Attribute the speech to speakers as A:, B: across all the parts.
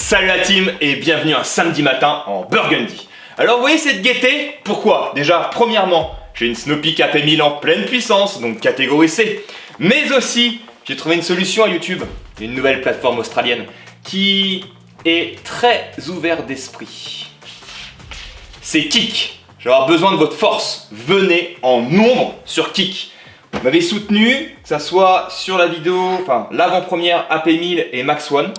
A: Salut la team et bienvenue un samedi matin en Burgundy. Alors vous voyez cette gaieté? Pourquoi? Déjà, premièrement, j'ai une Snoopy KP1000 en pleine puissance, donc catégorie C. Mais aussi, j'ai trouvé une solution à YouTube, une nouvelle plateforme australienne qui est très ouverte d'esprit. C'est Kick. Je vais avoir besoin de votre force. Venez en nombre sur Kick. Vous m'avez soutenu, que ça soit sur la vidéo, enfin l'avant-première AP1000 et Max One,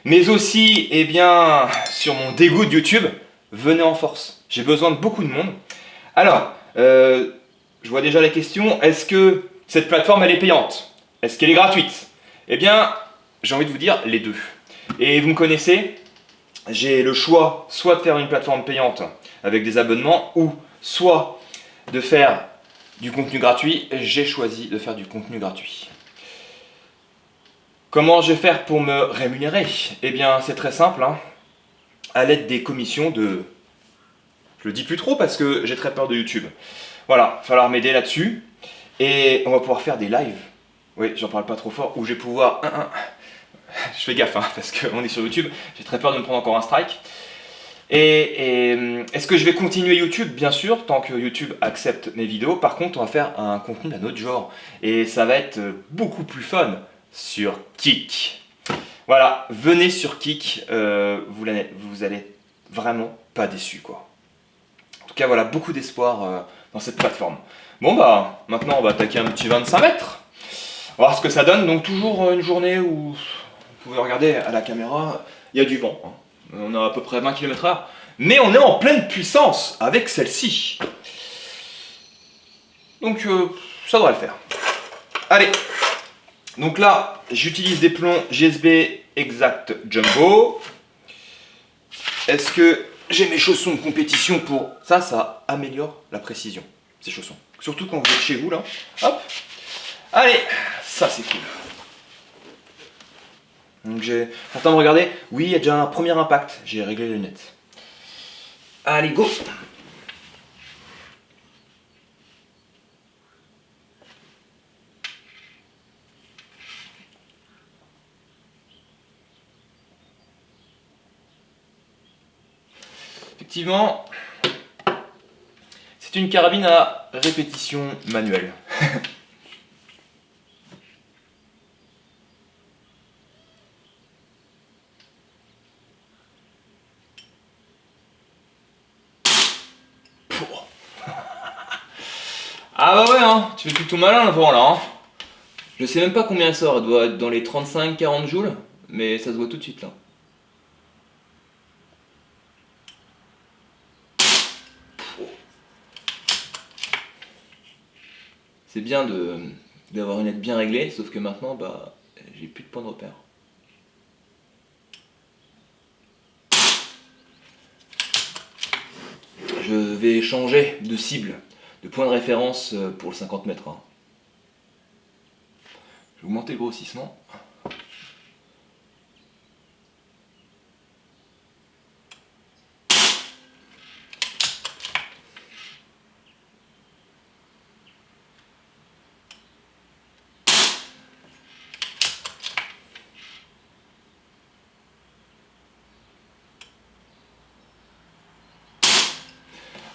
A: mais aussi, eh bien, sur mon dégoût de YouTube. Venez en force. J'ai besoin de beaucoup de monde. Alors, je vois déjà les questions. Est-ce que cette plateforme, elle est payante? Est-ce qu'elle est gratuite? Eh bien, j'ai envie de vous dire les deux. Et vous me connaissez, j'ai le choix soit de faire une plateforme payante avec des abonnements ou soit de faire du contenu gratuit. J'ai choisi de faire du contenu gratuit. Comment je vais faire pour me rémunérer? Eh bien, c'est très simple, hein. À l'aide des commissions de... Je le dis plus trop parce que j'ai très peur de YouTube. Voilà, il va falloir m'aider là-dessus. Et on va pouvoir faire des lives. Oui, j'en parle pas trop fort, où je vais pouvoir... Je fais gaffe, hein, parce qu'on est sur YouTube. J'ai très peur de me prendre encore un strike. Et est-ce que je vais continuer YouTube? Bien sûr, tant que YouTube accepte mes vidéos. Par contre, on va faire un contenu d'un autre genre. Et ça va être beaucoup plus fun sur Kick. Voilà, venez sur Kick, vous allez vraiment pas déçus, quoi. En tout cas, voilà, beaucoup d'espoir dans cette plateforme. Bon bah, maintenant on va attaquer un petit 25 mètres. On va voir ce que ça donne. Donc toujours une journée où, vous pouvez regarder à la caméra, il y a du vent, hein. On a à peu près 20 km/h. Mais on est en pleine puissance avec celle-ci. Donc ça devrait le faire. Allez. Donc là, j'utilise des plombs GSB Exact Jumbo. Est-ce que j'ai mes chaussons de compétition pour... Ça améliore la précision, ces chaussons. Surtout quand vous êtes chez vous, là. Hop. Allez, ça c'est cool. Donc j'ai... Attends, regardez. Oui, il y a déjà un premier impact. J'ai réglé les lunettes. Allez, go. Effectivement, c'est une carabine à répétition manuelle. Ah bah ouais, hein, tu fais plutôt malin le vent là. Hein. Je sais même pas combien elle sort, elle doit être dans les 35-40 joules, mais ça se voit tout de suite là. C'est bien d'avoir une aide bien réglée, sauf que maintenant, bah, j'ai plus de point de repère. Je vais changer de cible, de point de référence pour le 50 mètres. Hein. Je vais augmenter le grossissement.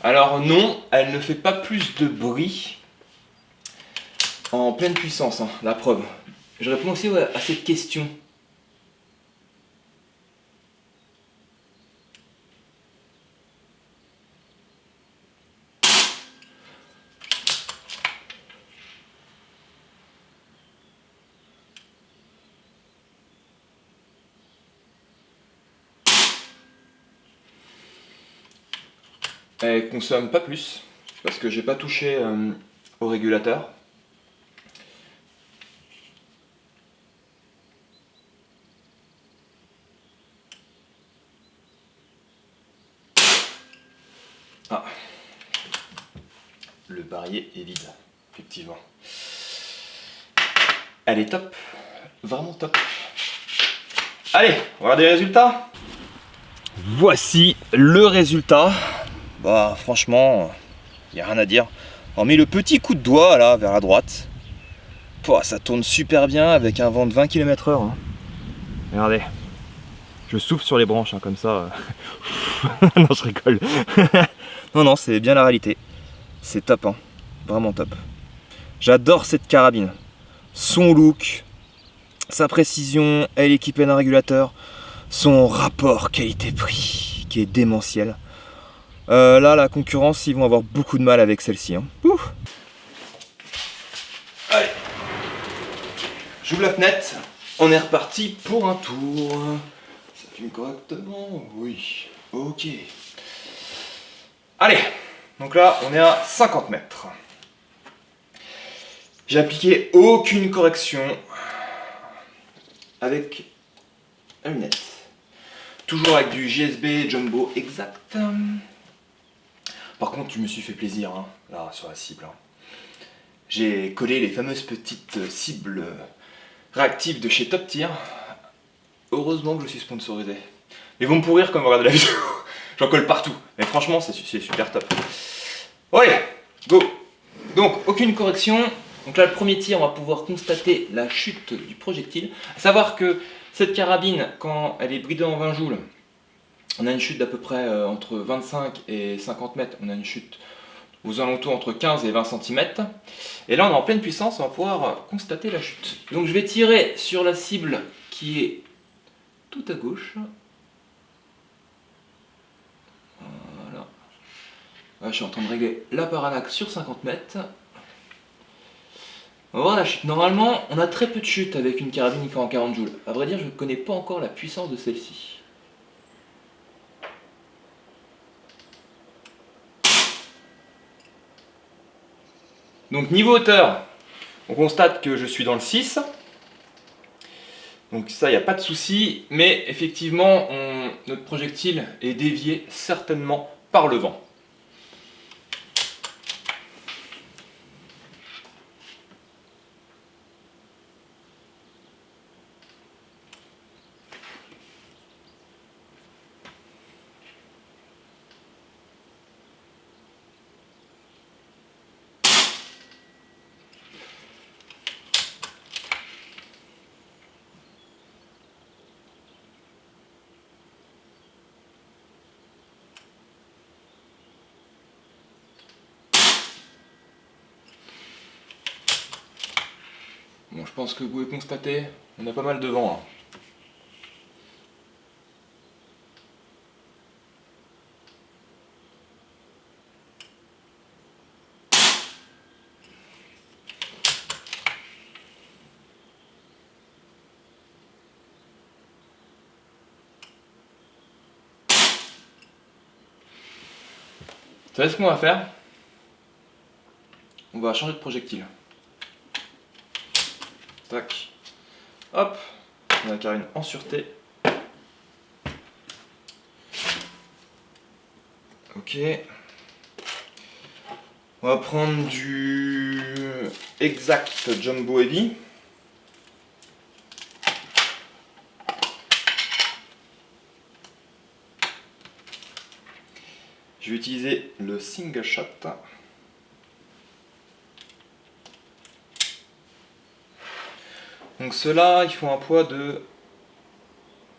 A: Alors non, elle ne fait pas plus de bruit en pleine puissance, hein, la preuve. Je réponds aussi à cette question. Elle consomme pas plus, parce que j'ai pas touché au régulateur. Ah, le barillet est vide, effectivement. Elle est top, vraiment top. Allez, on va regarder les résultats. Voici le résultat. Bah franchement, il n'y a rien à dire. Hormis le petit coup de doigt là vers la droite. Pouah, ça tourne super bien avec un vent de 20 km/h. Hein. Regardez. Je souffle sur les branches, hein, comme ça. Non, je rigole. Non, non, c'est bien la réalité. C'est top, hein. Vraiment top. J'adore cette carabine. Son look, sa précision, elle est équipée d'un régulateur, son rapport qualité-prix qui est démentiel. Là, la concurrence, ils vont avoir beaucoup de mal avec celle-ci. Hein. Allez, j'ouvre la fenêtre, on est reparti pour un tour. Ça filme correctement? Oui, ok. Allez, donc là, on est à 50 mètres. J'ai appliqué aucune correction avec la lunette. Toujours avec du JSB Jumbo Exact. Par contre, je me suis fait plaisir, hein, là, sur la cible. Hein. J'ai collé les fameuses petites cibles réactives de chez Top Tier. Heureusement que je suis sponsorisé. Mais vous me pourrir quand vous regardez la vidéo. J'en colle partout. Mais franchement, c'est super top. Ouais, go. Donc, aucune correction. Donc là, le premier tir, on va pouvoir constater la chute du projectile. À savoir que cette carabine, quand elle est bridée en 20 joules, on a une chute d'à peu près entre 25 et 50 mètres. On a une chute aux alentours entre 15 et 20 cm. Et là, on est en pleine puissance, on va pouvoir constater la chute. Donc je vais tirer sur la cible qui est tout à gauche. Voilà. Là, je suis en train de régler la parallaxe sur 50 mètres. On va voir la chute. Normalement, on a très peu de chute avec une carabine qui fait en 40 joules. À vrai dire, je ne connais pas encore la puissance de celle-ci. Donc niveau hauteur, on constate que je suis dans le 6. Donc ça, il n'y a pas de souci. Mais effectivement, notre projectile est dévié certainement par le vent. Bon, je pense que vous pouvez constater, on a pas mal de vent. Hein. Vous savez ce qu'on va faire? On va changer de projectile. Tac. Hop. On a la carabine en sûreté. Ok. On va prendre du Exact Jumbo Heavy. Je vais utiliser le single shot. Donc ceux-là, ils font un poids de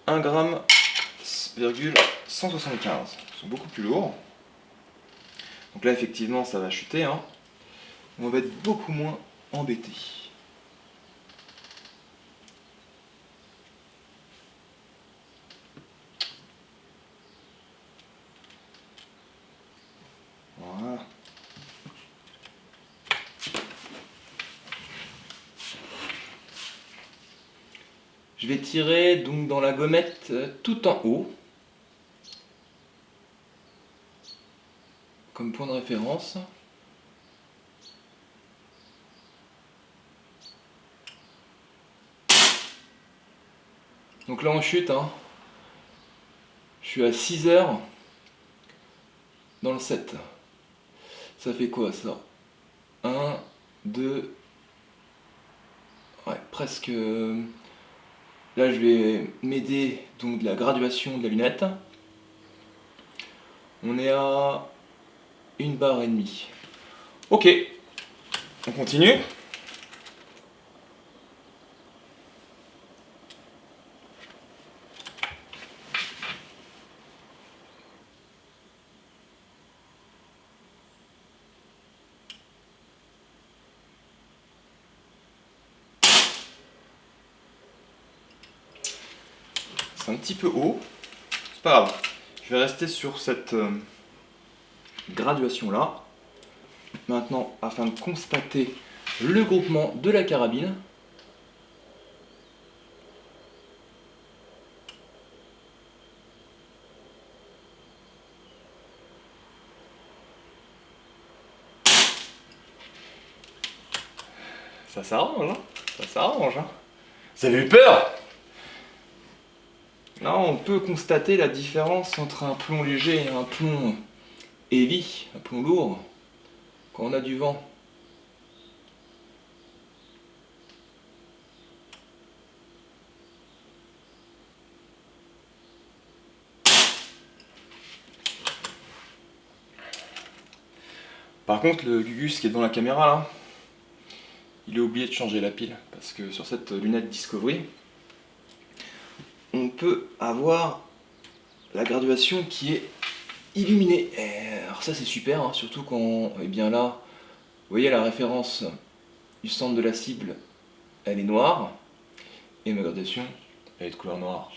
A: 1,175 g. Ils sont beaucoup plus lourds. Donc là, effectivement, ça va chuter. Hein. On va être beaucoup moins embêté. Voilà. Je vais tirer donc dans la gommette tout en haut, comme point de référence. Donc là on chute, hein. Je suis à 6 heures dans le 7. Ça fait quoi ça? 1, 2, ouais, presque... Là je vais m'aider donc de la graduation de la lunette. On est à 1 barre et demie. Ok, on continue. c'est un petit peu haut. C'est pas grave. Je vais rester sur cette graduation là. Maintenant, afin de constater le groupement de la carabine. Ça s'arrange, hein? Ça s'arrange, hein? Vous avez eu peur? Là, on peut constater la différence entre un plomb léger et un plomb heavy, un plomb lourd, quand on a du vent. Par contre, le Gugus qui est devant la caméra là, il a oublié de changer la pile parce que sur cette lunette Discovery, on peut avoir la graduation qui est illuminée. Alors ça c'est super, hein, surtout quand, eh bien là, vous voyez la référence du centre de la cible, elle est noire et ma graduation elle est de couleur noire.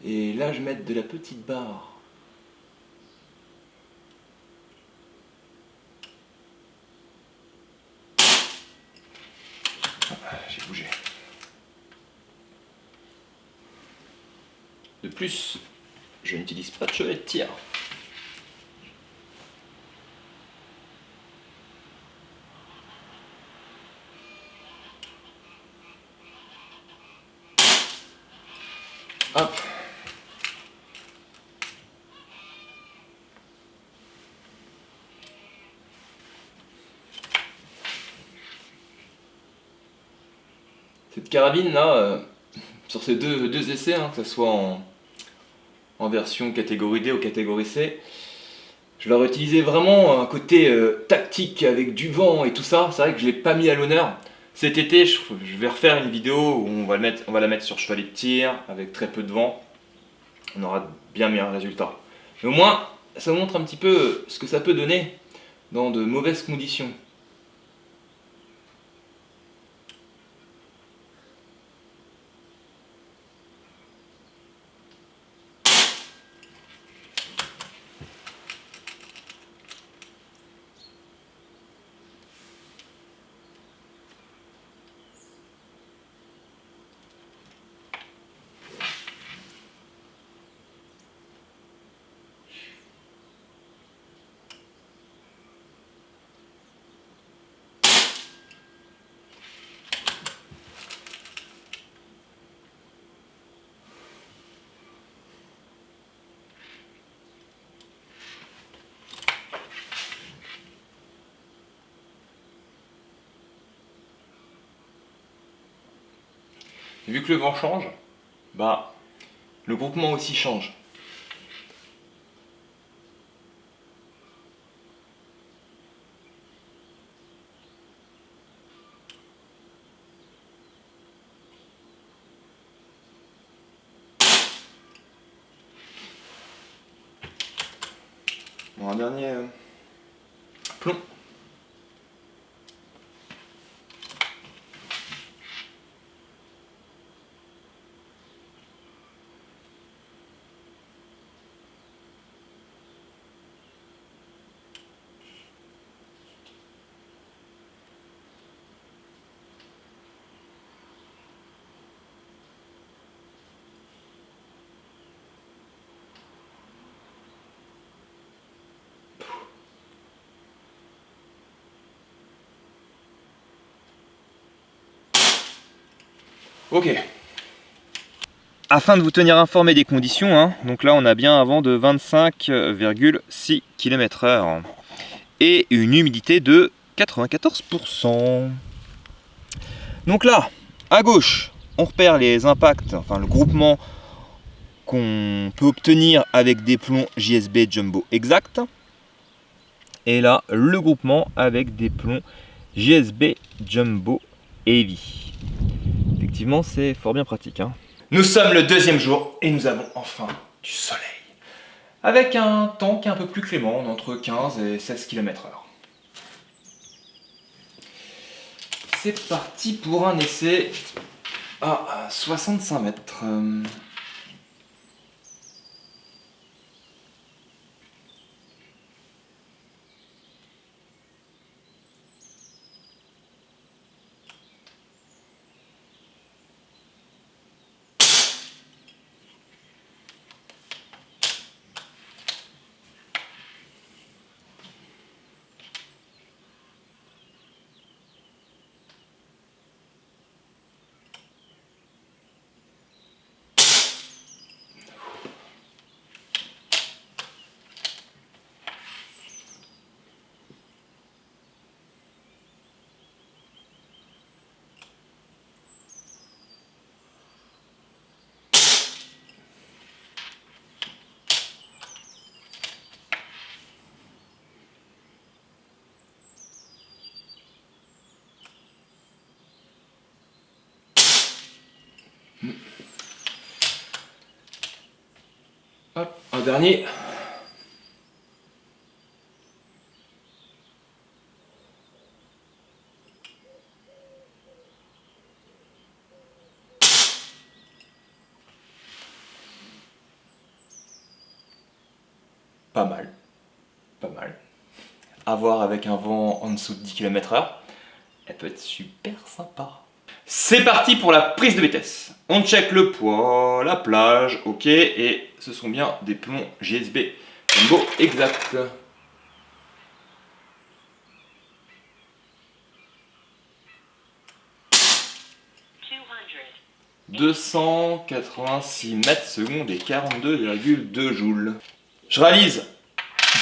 A: Et là je vais mettre de la petite barre. J'ai bougé. De plus, je n'utilise pas de chevet de tir. Hop. Cette carabine là, sur ces deux essais, hein, que ce soit en version catégorie D ou catégorie C, je l'aurais utilisé vraiment un côté tactique avec du vent et tout ça. C'est vrai que je ne l'ai pas mis à l'honneur. Cet été, je vais refaire une vidéo où on va la mettre sur chevalet de tir avec très peu de vent. On aura bien meilleurs résultats. Mais au moins, ça montre un petit peu ce que ça peut donner dans de mauvaises conditions. Et vu que le vent change, bah, le groupement aussi change. Bon, un dernier plomb. Ok. Afin de vous tenir informé des conditions, hein, donc là on a bien un vent de 25,6 km/h et une humidité de 94%. Donc là, à gauche, on repère les impacts, enfin le groupement qu'on peut obtenir avec des plombs JSB Jumbo Exact. Et là, le groupement avec des plombs JSB Jumbo Heavy. Effectivement, c'est fort bien pratique, hein. Nous sommes le deuxième jour et nous avons enfin du soleil. Avec un temps qui est un peu plus clément, entre 15 et 16 km/h. C'est parti pour un essai à 65 mètres. Hop, un dernier. Pas mal. Pas mal. À voir avec un vent en dessous de 10 km/h. Elle peut être super sympa. C'est parti pour la prise de vitesse. On check le poids, la plage, ok, et ce sont bien des plombs GSB. Combo exact. 286 mètres secondes et 42,2 joules. Je réalise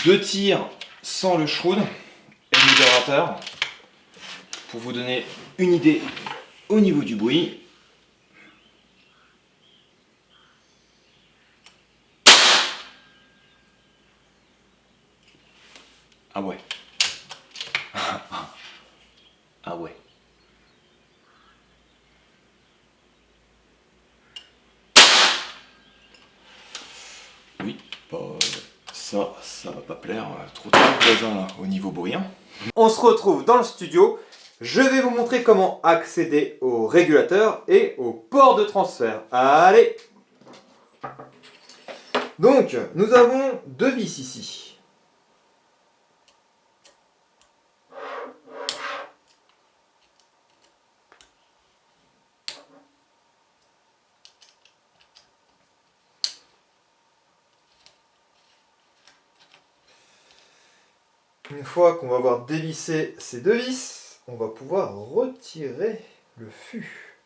A: 2 tirs sans le shroud et le modérateur pour vous donner une idée au niveau du bruit. Ah ouais. Ah ouais. Oui, bah, ça va pas plaire trop aux voisins là, au niveau bruit. On se retrouve dans le studio. Je vais vous montrer comment accéder au régulateur et au port de transfert. Allez! Donc, nous avons 2 vis ici. Une fois qu'on va avoir dévissé ces 2 vis, on va pouvoir retirer le fût.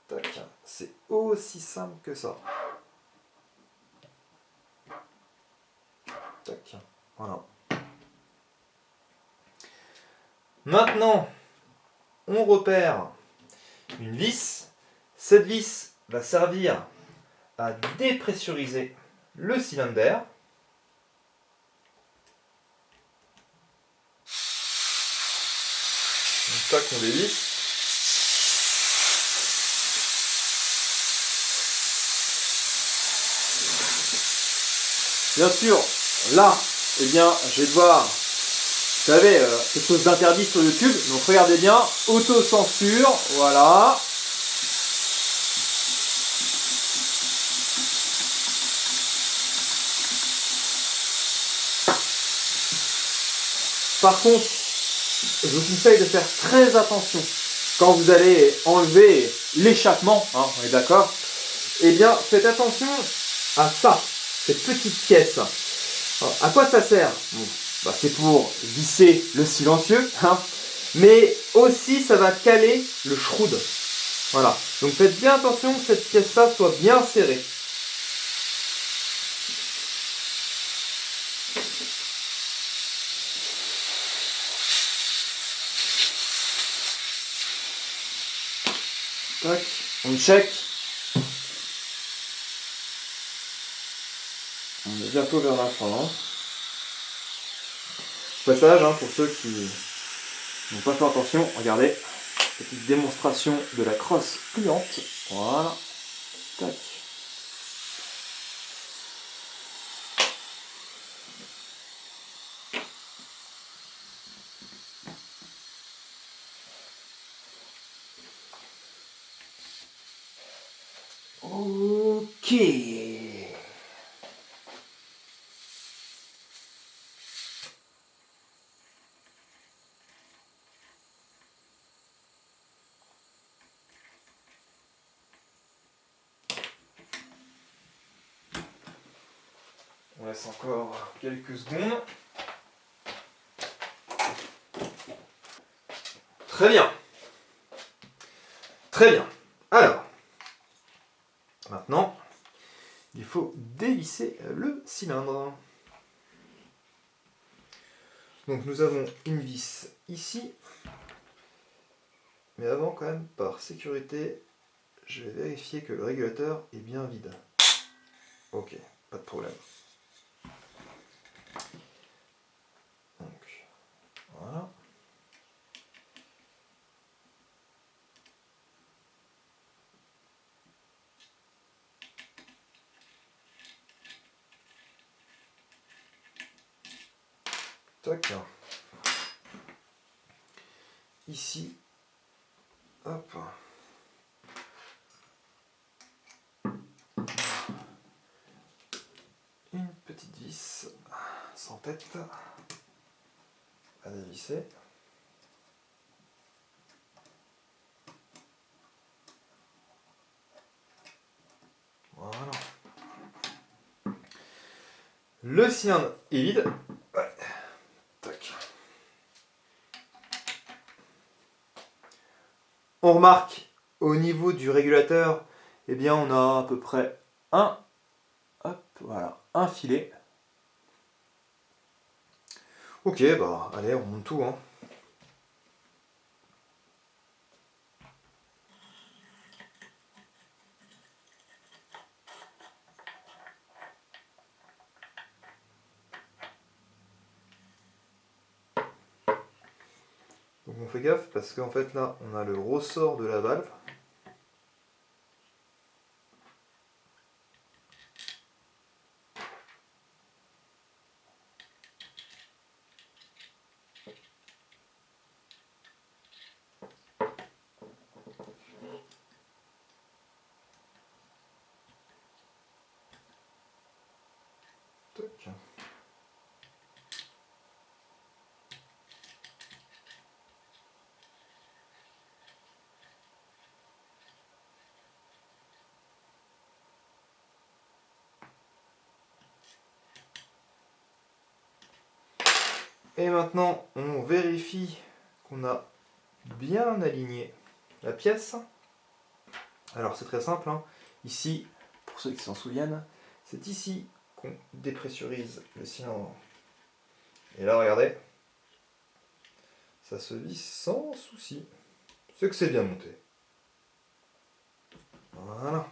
A: Tac, c'est aussi simple que ça. Tac, voilà. Maintenant, on repère une vis. Cette vis va servir à dépressuriser le cylindre. Donc tac, on dévisse. Bien sûr, là, eh bien, je vais devoir, vous savez, quelque chose d'interdit sur YouTube. Donc regardez bien, autocensure, voilà. Par contre, je vous conseille de faire très attention quand vous allez enlever l'échappement, hein, on est d'accord. Eh bien, faites attention à ça, cette petite pièce. Alors, à quoi ça sert? Bon, bah, c'est pour visser le silencieux, hein, mais aussi ça va caler le shroud. Voilà, donc faites bien attention que cette pièce-là soit bien serrée. Tac, on check. On est bientôt vers la fin. Hein. Passage, hein, pour ceux qui n'ont pas fait attention, regardez. Petite démonstration de la crosse pliante. Voilà. Tac. Ok. On laisse encore quelques secondes. Très bien. Très bien. Alors, maintenant, il faut dévisser le cylindre. Donc nous avons une vis ici. Mais avant, quand même, par sécurité, je vais vérifier que le régulateur est bien vide. Ok, pas de problème. Donc, voilà.
B: Tac. Ici. Hop. Une petite vis sans tête à dévisser. Voilà. Le cylindre est vide. Ouais. Tac. On remarque au niveau du régulateur, eh bien on a à peu près un filet. Ok, bah allez, on monte tout, hein. Donc on fait gaffe parce qu'en fait là on a le ressort de la valve. Tac. Et maintenant on vérifie qu'on a bien aligné la pièce. Alors c'est très simple, hein. Ici, pour ceux qui s'en souviennent, c'est ici qu'on dépressurise le cylindre. Et là regardez, ça se visse sans souci. C'est que c'est bien monté. Voilà.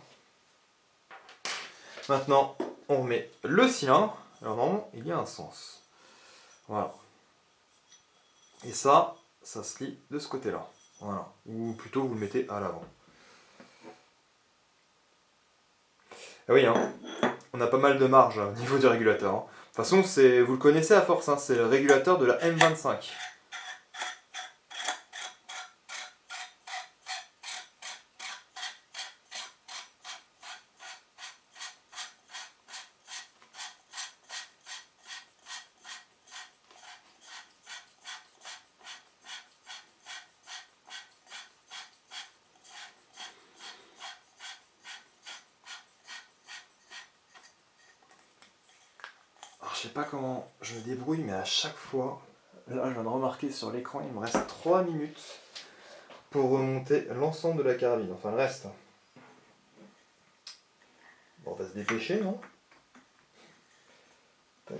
B: Maintenant, on remet le cylindre. Alors normalement, il y a un sens. Voilà. Et ça se lie de ce côté-là. Voilà. Ou plutôt, vous le mettez à l'avant. Ah oui, hein. On a pas mal de marge au niveau du régulateur. Hein. De toute façon, vous le connaissez à force, hein. C'est le régulateur de la M25. Je sais pas comment je me débrouille, mais à chaque fois, là je viens de remarquer sur l'écran, il me reste 3 minutes pour remonter l'ensemble de la carabine, enfin le reste. Bon, on va se dépêcher, non? Tac.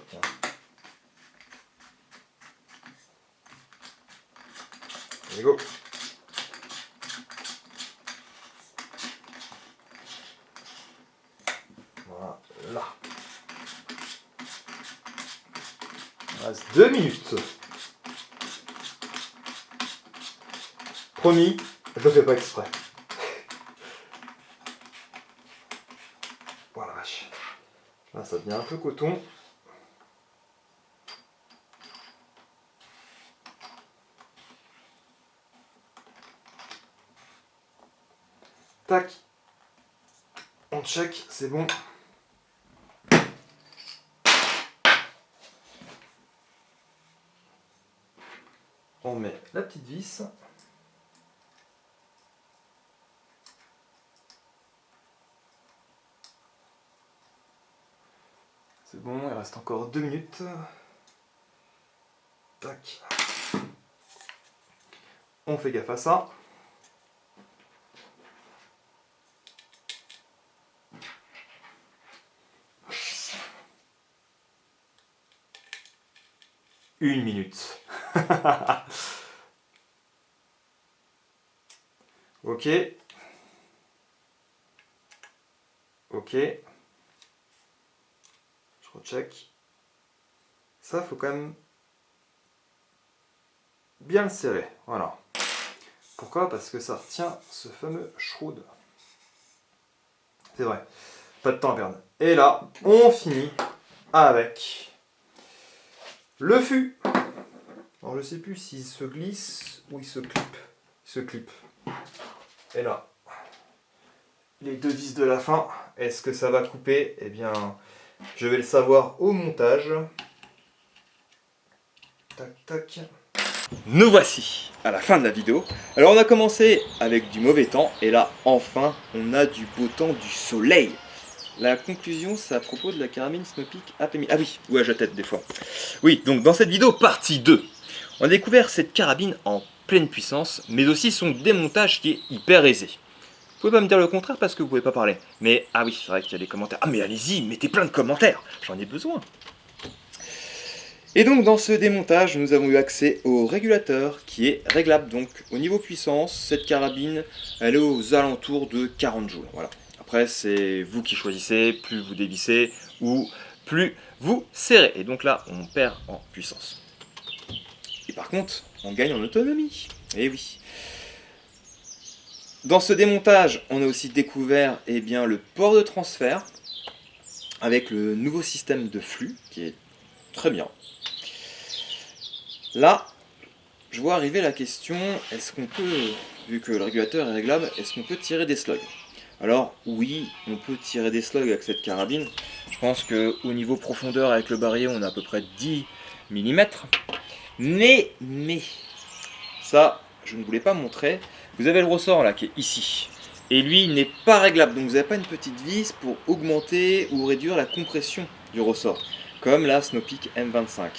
B: Allez, go! Voilà, là. Il reste 2 minutes. Promis, je le fais pas exprès. Voilà, vache. Là, ça devient un peu coton. Tac. On check, c'est bon. On met la petite vis. C'est bon, il reste encore 2 minutes. Tac. On fait gaffe à ça. Une minute. Ok. Ok. Je recheck. Ça, faut quand même bien le serrer. Voilà. Pourquoi? Parce que ça retient ce fameux shroud. C'est vrai. Pas de temps à perdre. Et là, on finit avec le fût. Alors je sais plus s'il se glisse ou il se clip. Il se clip. Et là, les deux vis de la fin, est-ce que ça va couper? Eh bien, je vais le savoir au montage. Tac, tac. Nous voici à la fin de la vidéo. Alors on a commencé avec du mauvais temps et là enfin on a du beau temps, du soleil. La conclusion c'est à propos de la carabine Snopeak AP1000. Ah oui, ouais, je tête des fois. Oui, donc dans cette vidéo partie 2, on a découvert cette carabine en pleine puissance, mais aussi son démontage qui est hyper aisé. Vous pouvez pas me dire le contraire parce que vous pouvez pas parler. Mais ah oui, c'est vrai qu'il y a des commentaires. Ah mais allez-y, mettez plein de commentaires, j'en ai besoin. Et donc dans ce démontage, nous avons eu accès au régulateur qui est réglable. Donc au niveau puissance, cette carabine, elle est aux alentours de 40 joules. Voilà. Après, c'est vous qui choisissez, plus vous dévissez ou plus vous serrez. Et donc là, on perd en puissance. Et par contre, on gagne en autonomie. Et oui. Dans ce démontage, on a aussi découvert le port de transfert avec le nouveau système de flux qui est très bien. Là, je vois arriver la question, est-ce qu'on peut, vu que le régulateur est réglable, est-ce qu'on peut tirer des slugs? Alors oui, on peut tirer des slugs avec cette carabine. Je pense qu'au niveau profondeur avec le barillet, on a à peu près 10 mm. Mais, ça, je ne voulais pas montrer. Vous avez le ressort là qui est ici. Et lui, il n'est pas réglable. Donc vous n'avez pas une petite vis pour augmenter ou réduire la compression du ressort. Comme la Snopeak M25.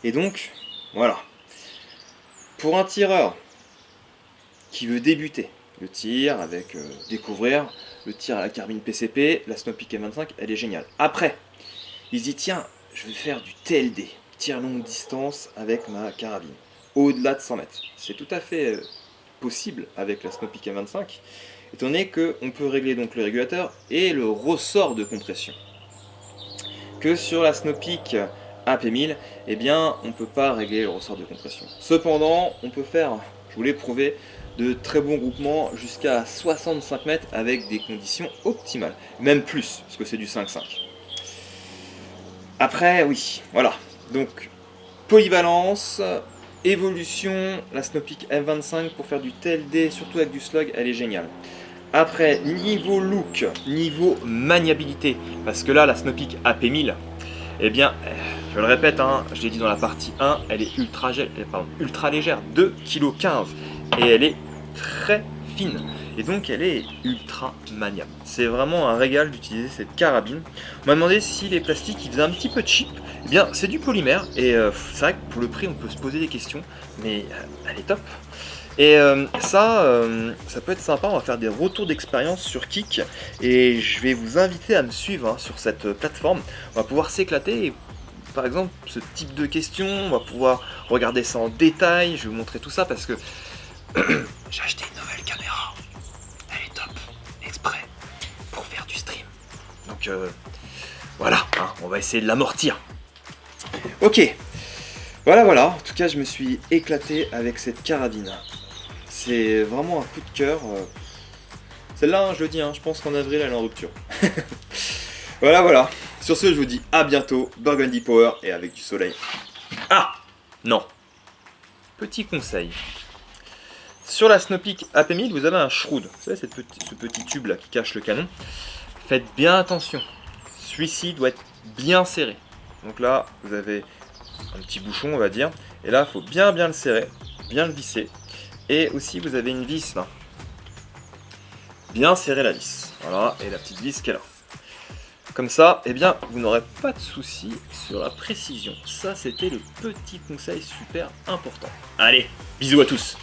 B: Et donc, voilà. Pour un tireur qui veut débuter le tir avec découvrir le tir à la carabine PCP, la Snopeak M25, elle est géniale. Après, il se dit tiens, je vais faire du TLD, tir longue distance avec ma carabine, au-delà de 100 mètres. C'est tout à fait possible avec la Snopeak M25, étant donné qu'on peut régler donc le régulateur et le ressort de compression. Que sur la Snopeak AP1000, eh bien, on ne peut pas régler le ressort de compression. Cependant, on peut faire, je vous l'ai prouvé, de très bons groupements jusqu'à 65 mètres avec des conditions optimales. Même plus, parce que c'est du 5.5. Après, oui, voilà. Donc, polyvalence, évolution, la Snopeak M25 pour faire du TLD, surtout avec du slug, elle est géniale. Après, niveau look, niveau maniabilité, parce que là, la Snopeak AP1000, eh bien, je le répète, hein, je l'ai dit dans la partie 1, elle est ultra légère, 2,15 kg. Et elle est très fine. Et donc elle est ultra maniable. C'est vraiment un régal d'utiliser cette carabine. On m'a demandé si les plastiques ils faisaient un petit peu cheap. Eh bien, c'est du polymère. Et c'est vrai que pour le prix, on peut se poser des questions. Mais elle est top. Et ça peut être sympa, on va faire des retours d'expérience sur Kik et je vais vous inviter à me suivre hein, sur cette plateforme. On va pouvoir s'éclater et par exemple ce type de questions, on va pouvoir regarder ça en détail, je vais vous montrer tout ça parce que j'ai acheté une nouvelle caméra, elle est top, exprès pour faire du stream. Donc voilà, hein, on va essayer de l'amortir. Ok, voilà, en tout cas je me suis éclaté avec cette carabine. C'est vraiment un coup de cœur. Celle-là, hein, je le dis, hein, je pense qu'en avril elle est en rupture. Voilà. Sur ce, je vous dis à bientôt. Burgundy Power et avec du soleil. Ah non. Petit conseil. Sur la Snopeak AP1000, vous avez un shroud. Vous savez, ce petit tube là qui cache le canon. Faites bien attention. Celui-ci doit être bien serré. Donc là, vous avez un petit bouchon, on va dire. Et là, il faut bien le serrer, bien le visser. Et aussi vous avez une vis là. Bien serrer la vis. Voilà, et la petite vis qui est là. Comme ça, eh bien, vous n'aurez pas de soucis sur la précision. Ça, c'était le petit conseil super important. Allez, bisous à tous.